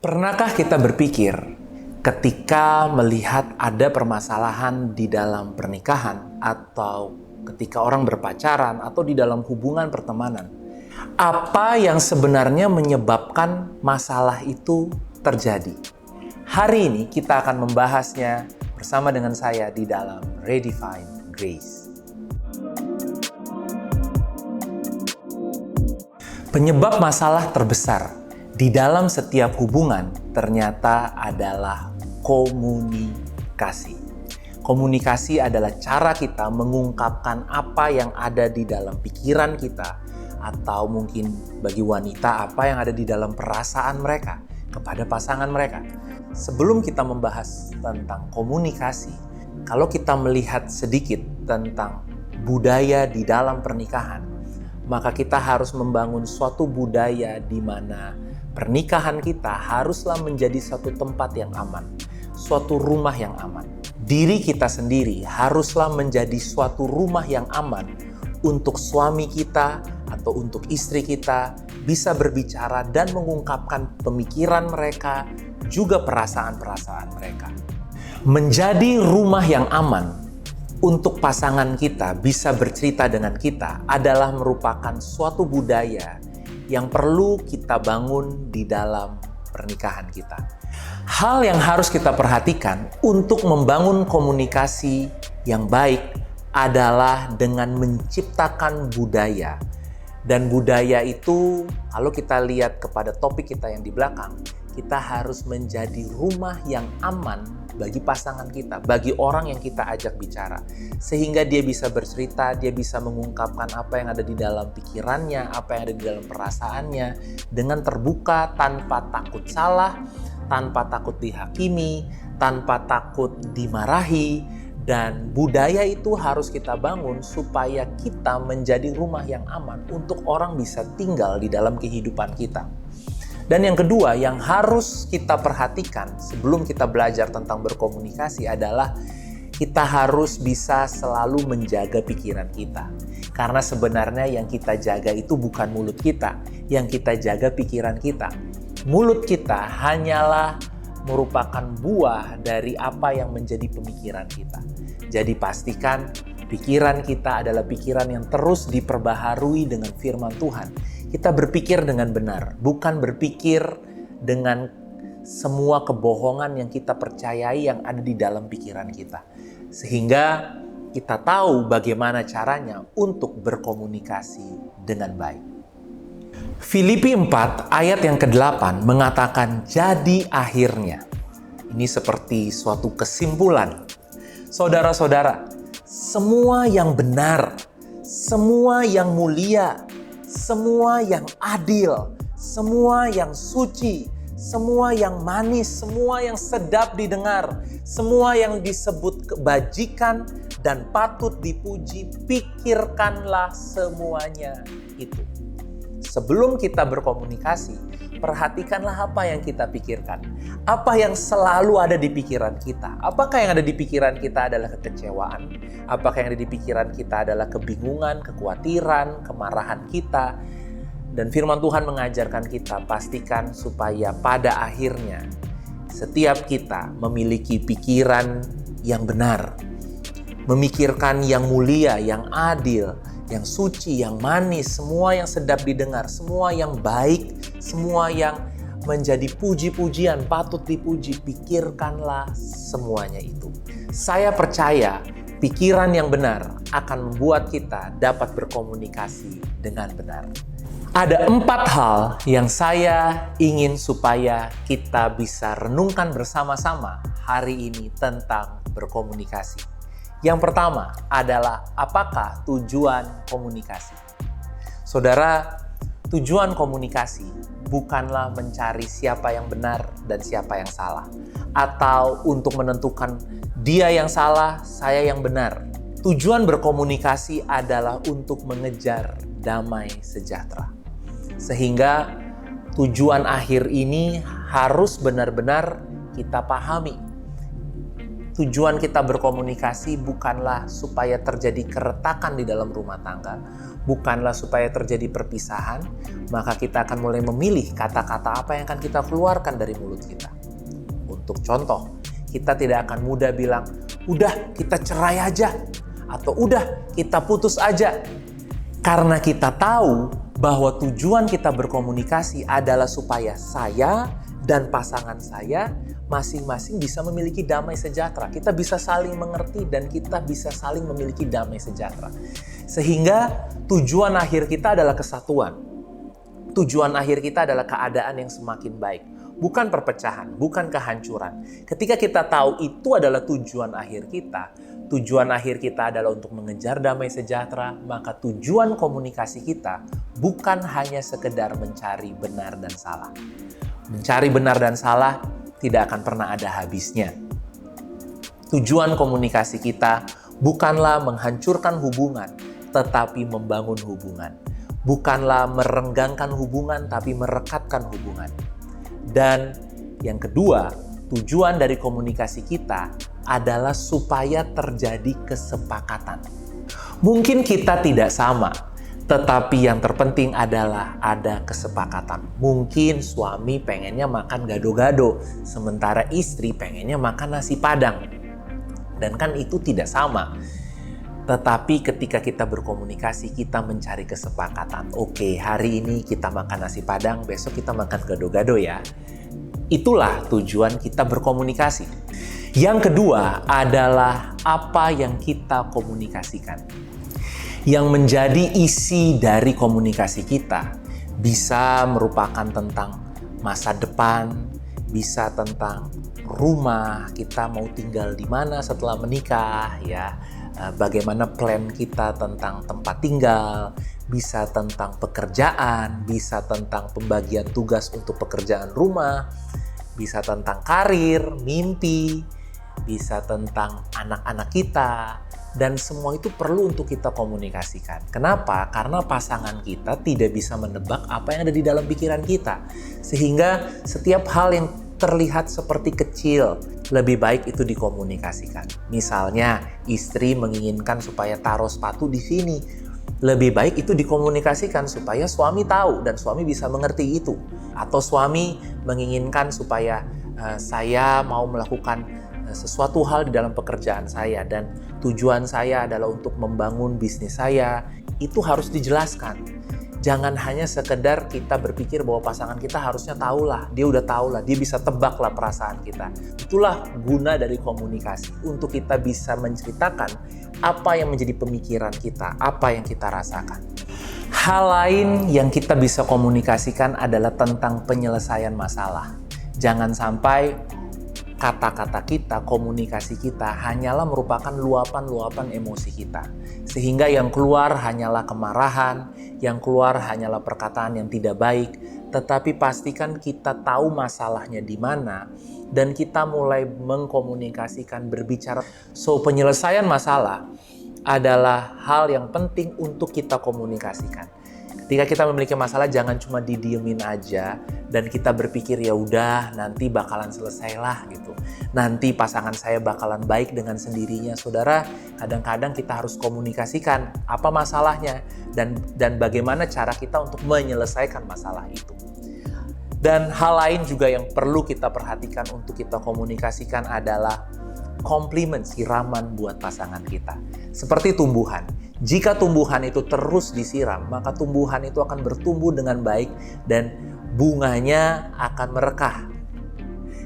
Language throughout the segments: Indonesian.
Pernahkah kita berpikir ketika melihat ada permasalahan di dalam pernikahan atau ketika orang berpacaran atau di dalam hubungan pertemanan, apa yang sebenarnya menyebabkan masalah itu terjadi? Hari ini kita akan membahasnya bersama dengan saya di dalam Redefine Grace. Penyebab masalah terbesar di dalam setiap hubungan ternyata adalah komunikasi. Komunikasi adalah cara kita mengungkapkan apa yang ada di dalam pikiran kita, atau mungkin bagi wanita apa yang ada di dalam perasaan mereka kepada pasangan mereka. Sebelum kita membahas tentang komunikasi, kalau kita melihat sedikit tentang budaya di dalam pernikahan, maka kita harus membangun suatu budaya di mana pernikahan kita haruslah menjadi suatu tempat yang aman, suatu rumah yang aman. Diri kita sendiri haruslah menjadi suatu rumah yang aman untuk suami kita atau untuk istri kita bisa berbicara dan mengungkapkan pemikiran mereka, juga perasaan-perasaan mereka. Menjadi rumah yang aman untuk pasangan kita bisa bercerita dengan kita adalah merupakan suatu budaya yang perlu kita bangun di dalam pernikahan kita. Hal yang harus kita perhatikan untuk membangun komunikasi yang baik adalah dengan menciptakan budaya. Dan budaya itu, kalau kita lihat kepada topik kita yang di belakang, kita harus menjadi rumah yang aman bagi pasangan kita, bagi orang yang kita ajak bicara. Sehingga dia bisa bercerita, dia bisa mengungkapkan apa yang ada di dalam pikirannya, apa yang ada di dalam perasaannya, dengan terbuka, tanpa takut salah, tanpa takut dihakimi, tanpa takut dimarahi. Dan budaya itu harus kita bangun supaya kita menjadi rumah yang aman untuk orang bisa tinggal di dalam kehidupan kita. Dan yang kedua yang harus kita perhatikan sebelum kita belajar tentang berkomunikasi adalah kita harus bisa selalu menjaga pikiran kita. Karena sebenarnya yang kita jaga itu bukan mulut kita, yang kita jaga pikiran kita. Mulut kita hanyalah merupakan buah dari apa yang menjadi pemikiran kita. Jadi pastikan pikiran kita adalah pikiran yang terus diperbaharui dengan firman Tuhan. Kita berpikir dengan benar, bukan berpikir dengan semua kebohongan yang kita percayai yang ada di dalam pikiran kita. Sehingga kita tahu bagaimana caranya untuk berkomunikasi dengan baik. Filipi 4 ayat yang ke-8 mengatakan jadi akhirnya. Ini seperti suatu kesimpulan. Saudara-saudara, semua yang benar, semua yang mulia, semua yang adil, semua yang suci, semua yang manis, semua yang sedap didengar, semua yang disebut kebajikan dan patut dipuji, pikirkanlah semuanya itu. Sebelum kita berkomunikasi, perhatikanlah apa yang kita pikirkan. Apa yang selalu ada di pikiran kita. Apakah yang ada di pikiran kita adalah kekecewaan? Apakah yang ada di pikiran kita adalah kebingungan, kekhawatiran, kemarahan kita? Dan firman Tuhan mengajarkan kita pastikan supaya pada akhirnya setiap kita memiliki pikiran yang benar. Memikirkan yang mulia, yang adil, yang suci, yang manis, semua yang sedap didengar, semua yang baik, semua yang menjadi puji-pujian, patut dipuji, pikirkanlah semuanya itu. Saya percaya pikiran yang benar akan membuat kita dapat berkomunikasi dengan benar. Ada 4 hal yang saya ingin supaya kita bisa renungkan bersama-sama hari ini tentang berkomunikasi. Yang pertama adalah apakah tujuan komunikasi? Saudara, tujuan komunikasi bukanlah mencari siapa yang benar dan siapa yang salah. Atau untuk menentukan dia yang salah, saya yang benar. Tujuan berkomunikasi adalah untuk mengejar damai sejahtera. Sehingga tujuan akhir ini harus benar-benar kita pahami. tujuan kita berkomunikasi bukanlah supaya terjadi keretakan di dalam rumah tangga, bukanlah supaya terjadi perpisahan, maka kita akan mulai memilih kata-kata apa yang akan kita keluarkan dari mulut kita. Untuk contoh, kita tidak akan mudah bilang, udah kita cerai aja, atau udah kita putus aja. Karena kita tahu bahwa tujuan kita berkomunikasi adalah supaya saya dan pasangan saya masing-masing bisa memiliki damai sejahtera. Kita bisa saling mengerti dan kita bisa saling memiliki damai sejahtera. Sehingga tujuan akhir kita adalah kesatuan. Tujuan akhir kita adalah keadaan yang semakin baik. Bukan perpecahan, bukan kehancuran. Ketika kita tahu itu adalah tujuan akhir kita adalah untuk mengejar damai sejahtera, maka tujuan komunikasi kita bukan hanya sekedar mencari benar dan salah. Mencari benar dan salah tidak akan pernah ada habisnya. Tujuan komunikasi kita bukanlah menghancurkan hubungan, tetapi membangun hubungan. Bukanlah merenggangkan hubungan, tapi merekatkan hubungan. Dan yang kedua, tujuan dari komunikasi kita adalah supaya terjadi kesepakatan. Mungkin kita tidak sama, tetapi yang terpenting adalah ada kesepakatan. Mungkin suami pengennya makan gado-gado, sementara istri pengennya makan nasi padang. Dan kan itu tidak sama. Tetapi ketika kita berkomunikasi, kita mencari kesepakatan. Oke, hari ini kita makan nasi padang, besok kita makan gado-gado ya. Itulah tujuan kita berkomunikasi. Yang kedua adalah apa yang kita komunikasikan. Yang menjadi isi dari komunikasi kita bisa merupakan tentang masa depan, bisa tentang rumah, kita mau tinggal di mana setelah menikah, ya, bagaimana plan kita tentang tempat tinggal, bisa tentang pekerjaan, bisa tentang pembagian tugas untuk pekerjaan rumah, bisa tentang karir, mimpi, bisa tentang anak-anak kita. Dan semua itu perlu untuk kita komunikasikan. Kenapa? Karena pasangan kita tidak bisa menebak apa yang ada di dalam pikiran kita. Sehingga setiap hal yang terlihat seperti kecil, lebih baik itu dikomunikasikan. Misalnya, istri menginginkan supaya taruh sepatu di sini. Lebih baik itu dikomunikasikan supaya suami tahu dan suami bisa mengerti itu. Atau suami menginginkan supaya saya mau melakukan sesuatu hal di dalam pekerjaan saya dan tujuan saya adalah untuk membangun bisnis saya, itu harus dijelaskan. Jangan hanya sekedar kita berpikir bahwa pasangan kita harusnya tahulah, dia udah tahulah, dia bisa tebaklah perasaan kita. Itulah guna dari komunikasi, untuk kita bisa menceritakan apa yang menjadi pemikiran kita, apa yang kita rasakan. Hal lain yang kita bisa komunikasikan adalah tentang penyelesaian masalah. Jangan sampai kata-kata kita, komunikasi kita hanyalah merupakan luapan-luapan emosi kita. Sehingga yang keluar hanyalah kemarahan, yang keluar hanyalah perkataan yang tidak baik, tetapi pastikan kita tahu masalahnya di mana dan kita mulai mengkomunikasikan, berbicara. So, penyelesaian masalah adalah hal yang penting untuk kita komunikasikan. Ketika kita memiliki masalah, jangan cuma didiemin aja dan kita berpikir ya udah nanti bakalan selesai lah gitu. Nanti pasangan saya bakalan baik dengan sendirinya. Saudara, kadang-kadang kita harus komunikasikan apa masalahnya dan bagaimana cara kita untuk menyelesaikan masalah itu. Dan hal lain juga yang perlu kita perhatikan untuk kita komunikasikan adalah komplimen, siraman buat pasangan kita. Seperti tumbuhan. Jika tumbuhan itu terus disiram, maka tumbuhan itu akan bertumbuh dengan baik dan bunganya akan merekah.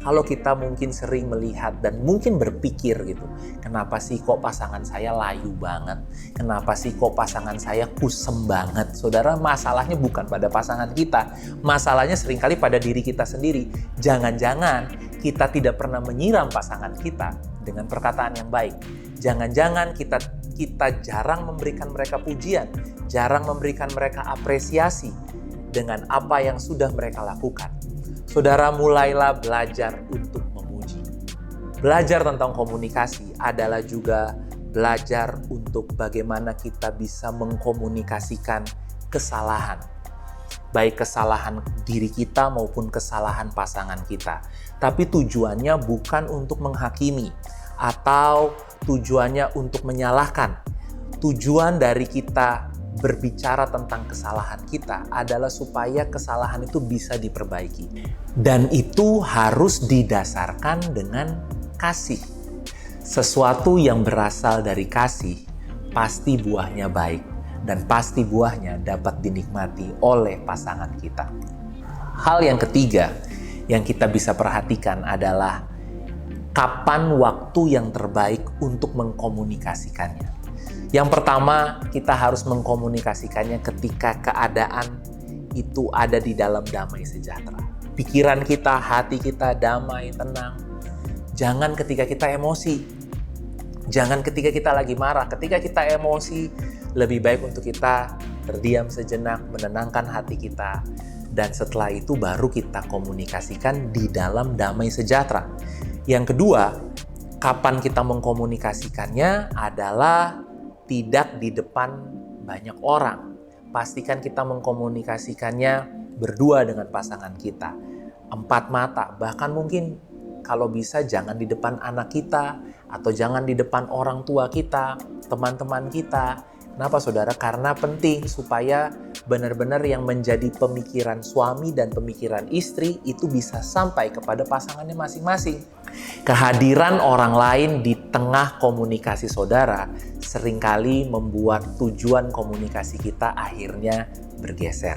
Kalau kita mungkin sering melihat dan mungkin berpikir gitu, kenapa sih kok pasangan saya layu banget? Kenapa sih kok pasangan saya kusem banget? Saudara, masalahnya bukan pada pasangan kita. Masalahnya seringkali pada diri kita sendiri. Jangan-jangan kita tidak pernah menyiram pasangan kita dengan perkataan yang baik. Jangan-jangan kita jarang memberikan mereka pujian, jarang memberikan mereka apresiasi dengan apa yang sudah mereka lakukan. Saudara, mulailah belajar untuk memuji. Belajar tentang komunikasi adalah juga belajar untuk bagaimana kita bisa mengkomunikasikan kesalahan. Baik kesalahan diri kita maupun kesalahan pasangan kita. Tapi tujuannya bukan untuk menghakimi atau tujuannya untuk menyalahkan. Tujuan dari kita berbicara tentang kesalahan kita adalah supaya kesalahan itu bisa diperbaiki. Dan itu harus didasarkan dengan kasih. Sesuatu yang berasal dari kasih pasti buahnya baik dan pasti buahnya dapat dinikmati oleh pasangan kita. Hal yang ketiga yang kita bisa perhatikan adalah kapan waktu yang terbaik untuk mengkomunikasikannya. Yang pertama, kita harus mengkomunikasikannya ketika keadaan itu ada di dalam damai sejahtera. Pikiran kita, hati kita damai, tenang. Jangan ketika kita emosi. Jangan ketika kita lagi marah. Ketika kita emosi, lebih baik untuk kita terdiam sejenak, menenangkan hati kita. Dan setelah itu baru kita komunikasikan di dalam damai sejahtera. Yang kedua, kapan kita mengkomunikasikannya adalah tidak di depan banyak orang. Pastikan kita mengkomunikasikannya berdua dengan pasangan kita. 4 mata, bahkan mungkin kalau bisa jangan di depan anak kita, atau jangan di depan orang tua kita, teman-teman kita. Kenapa saudara? Karena penting supaya benar-benar yang menjadi pemikiran suami dan pemikiran istri itu bisa sampai kepada pasangannya masing-masing. Kehadiran orang lain di tengah komunikasi saudara seringkali membuat tujuan komunikasi kita akhirnya bergeser.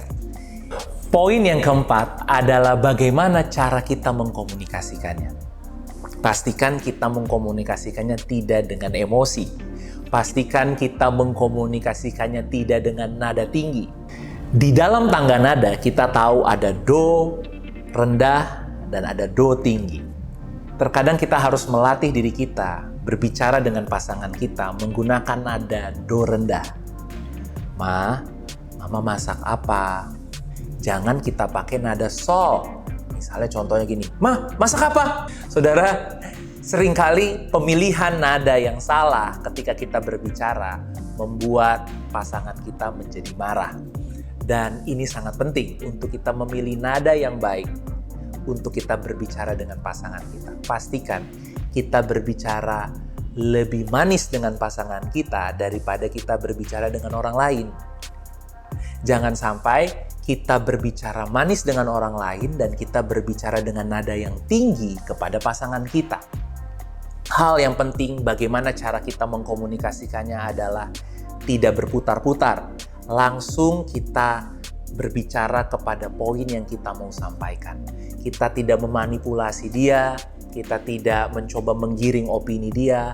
Poin yang keempat adalah bagaimana cara kita mengkomunikasikannya. Pastikan kita mengkomunikasikannya tidak dengan emosi. Pastikan kita mengkomunikasikannya tidak dengan nada tinggi. Di dalam tangga nada kita tahu ada do rendah dan ada do tinggi. Terkadang kita harus melatih diri kita berbicara dengan pasangan kita menggunakan nada do rendah. Mama masak apa? Jangan kita pakai nada sol. Misalnya contohnya gini, Ma, masak apa? Saudara, seringkali pemilihan nada yang salah ketika kita berbicara membuat pasangan kita menjadi marah. Dan ini sangat penting untuk kita memilih nada yang baik untuk kita berbicara dengan pasangan kita. Pastikan kita berbicara lebih manis dengan pasangan kita daripada kita berbicara dengan orang lain. Jangan sampai kita berbicara manis dengan orang lain dan kita berbicara dengan nada yang tinggi kepada pasangan kita. Hal yang penting bagaimana cara kita mengkomunikasikannya adalah tidak berputar-putar. Langsung kita berbicara kepada poin yang kita mau sampaikan. Kita tidak memanipulasi dia, kita tidak mencoba menggiring opini dia.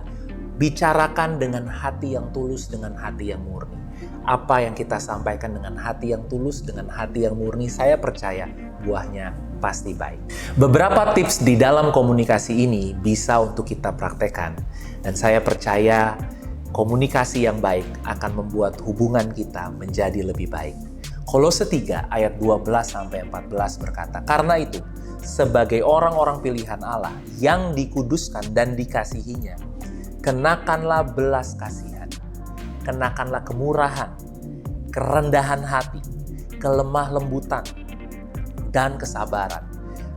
Bicarakan dengan hati yang tulus, dengan hati yang murni. Apa yang kita sampaikan dengan hati yang tulus, dengan hati yang murni, saya percaya buahnya pasti baik. Beberapa tips di dalam komunikasi ini bisa untuk kita praktekkan. Dan saya percaya komunikasi yang baik akan membuat hubungan kita menjadi lebih baik. Kolose 3 ayat 12-14 berkata, "Karena itu, sebagai orang-orang pilihan Allah yang dikuduskan dan dikasihinya, kenakanlah belas kasihan, kenakanlah kemurahan, kerendahan hati, kelemah lembutan, dan kesabaran.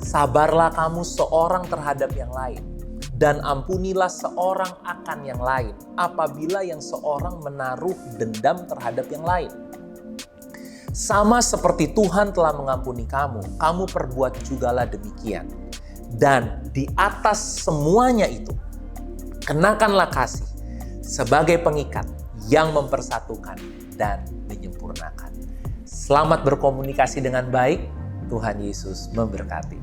Sabarlah kamu seorang terhadap yang lain, dan ampunilah seorang akan yang lain, apabila yang seorang menaruh dendam terhadap yang lain. Sama seperti Tuhan telah mengampuni kamu, kamu perbuat jugalah demikian. Dan di atas semuanya itu, kenakanlah kasih sebagai pengikat yang mempersatukan dan menyempurnakan." Selamat berkomunikasi dengan baik. Tuhan Yesus memberkati.